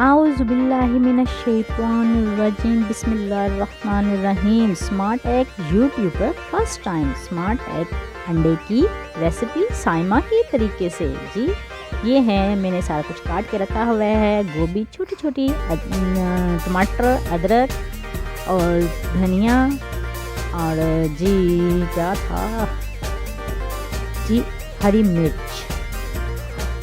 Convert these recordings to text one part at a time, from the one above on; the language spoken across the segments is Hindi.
आउज़ुबिल्लाहि मिनश्शैतानिर्रजीम बिस्मिल्लाहिर्रहमानिर्रहीम। स्मार्ट एग यूट्यूब पर फर्स्ट टाइम स्मार्ट एग अंडे की रेसिपी साइमा के तरीके से। जी ये है, मैंने सारा कुछ काट के रखा हुआ है। गोभी छोटी छोटी, टमाटर, अदरक और धनिया और जी क्या था जी हरी मिर्च।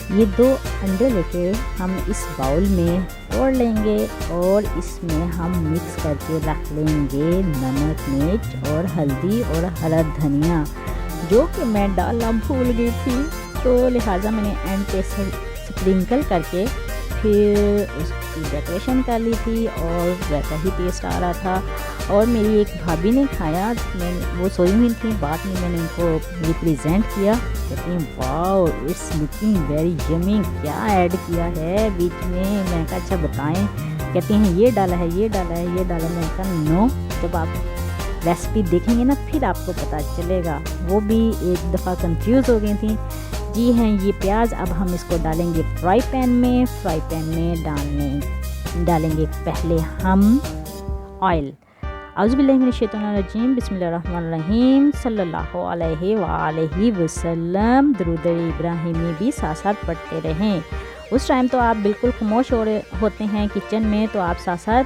ये 2 अंडे लेके हम इस बाउल में तोड़ लेंगे और इसमें हम मिक्स करके रख लेंगे नमक, मिर्च और हल्दी और हरा धनिया, जो कि मैं डालना भूल गई थी, तो लिहाजा मैंने एंड पे स्प्रिंकल करके फिर उसकी डेकोरेशन कर ली थी और वैसा ही टेस्ट आ रहा था। और मेरी एक भाभी ने खाया, मैं वो सोई हुई थी, बाद में मैंने उनको रिप्रेजेंट किया, कहती हैं wow it's looking very yummy, क्या ऐड किया है बीच में। मैंने कहा अच्छा बताएं, कहती हैं ये डाला है, ये डाला है, ये डाला। मैंने कहा नो, जब आप रेसिपी देखेंगे ना फिर आपको पता चलेगा। वो भी एक दफ़ा कंफ्यूज हो गई थी। जी हैं, ये प्याज अब हम इसको डालेंगे फ्राई पैन में। फ्राई पैन में डालेंगे पहले हम ऑयल। आउज़ुबिल्लाहि मिनश्शैतानिर्रजीम बिस्मिल्लाहिर्रहमानिर्रहीम सल्लल्लाहु अलैहि वसल्लम। दुरूद इब्राहिमी भी साथ साथ पढ़ते रहें। उस टाइम तो आप बिल्कुल खामोश होते हैं किचन में, तो आप साथ साथ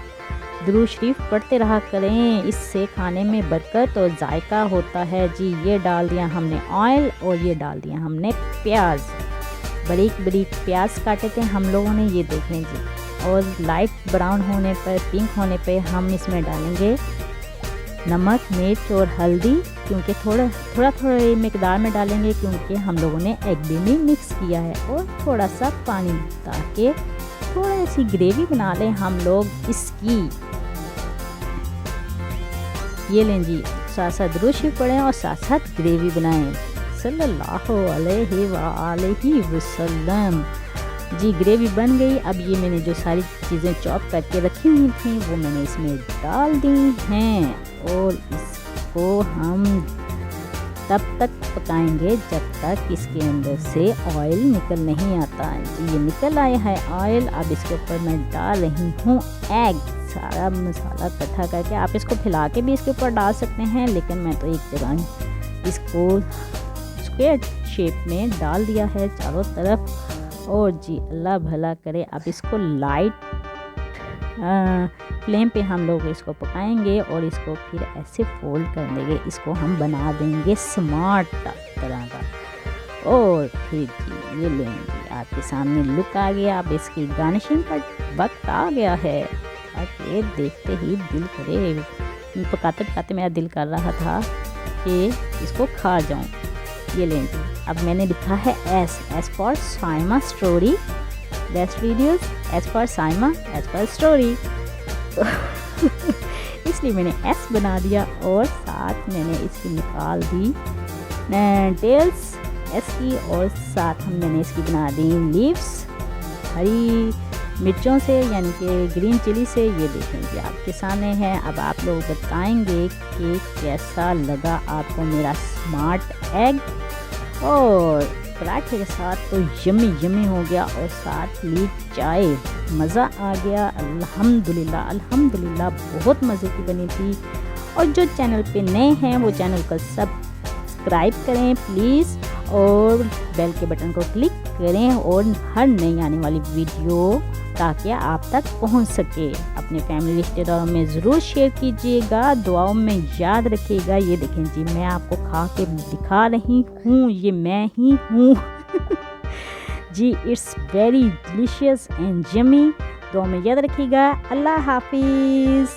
दुरूद शरीफ पढ़ते रहा करें, इससे खाने में बरकत और जायका होता है। जी ये डाल दिया हमने ऑयल और ये डाल दिया हमने प्याज। बारीक बारीक प्याज काटे थे हम लोगों ने, ये देखें जी। और लाइट ब्राउन होने पर, पिंक होने पर हम इसमें डालेंगे नमक, मिर्च और हल्दी, क्योंकि थोड़ा मिकदार में डालेंगे, क्योंकि हम लोगों ने एग भी में मिक्स किया है। और थोड़ा सा पानी, ताकि थोड़ी सी ग्रेवी बना लें हम लोग इसकी। ये लें जी, साथ साथ दुरूद शरीफ पढ़ें और साथ साथ ग्रेवी बनाएं सल्लल्लाहु अलैहि वसल्लम। जी ग्रेवी बन गई। अब ये मैंने जो सारी चीज़ें चॉप करके रखी हुई थी वो मैंने इसमें डाल दी हैं और इसको हम तब तक पकाएंगे जब तक इसके अंदर से ऑयल निकल नहीं आता है। जी ये निकल आया है ऑयल। अब इसके ऊपर मैं डाल रही हूँ एग। सारा मसाला इकट्ठा करके आप इसको फैला के भी इसके ऊपर डाल सकते हैं, लेकिन मैं तो एक जगह इसको स्क्वायर शेप में डाल दिया है चारों तरफ। और जी अल्लाह भला करे, अब इसको लाइट फ्लेम पे हम लोग इसको पकाएंगे और इसको फिर ऐसे फोल्ड कर देंगे। इसको हम बना देंगे स्मार्ट तरह का। और फिर जी ये लेंगे, आपके सामने लुक आ गया। अब इसकी गार्निशिंग का वक्त आ गया है, ताकि देखते ही दिल करे। पकाते पकाते मेरा दिल कर रहा था कि इसको खा जाऊं। ये लेंगे, अब मैंने लिखा है S for Saima story, best videos S for Saima S for story, तो इसलिए मैंने एस बना दिया और साथ मैंने इसकी निकाल दी टेल्स एस की, और साथ मैंने इसकी बना दी लीव्स हरी मिर्चों से, यानी कि ग्रीन चिली से। ये देखेंगे आपके सामने है। अब आप लोग बताएंगे कि कैसा लगा आपको मेरा स्मार्ट एग। और पराठे के साथ तो यम्मी यम्मी हो गया, और साथ ली चाय, मज़ा आ गया। अल्हम्दुलिल्लाह अल्हम्दुलिल्लाह, बहुत मज़े की बनी थी। और जो चैनल पे नए हैं वो चैनल को सब्सक्राइब करें प्लीज़, और बेल के बटन को क्लिक करें और हर नई आने वाली वीडियो ताकि आप तक पहुंच सके। अपने फैमिली रिश्तेदारों में ज़रूर शेयर कीजिएगा, दुआओं में याद रखिएगा। ये देखें जी, मैं आपको खा के दिखा रही हूँ, ये मैं ही हूँ। जी it's very delicious and yummy. दुआओं में याद रखिएगा। अल्लाह हाफिज़।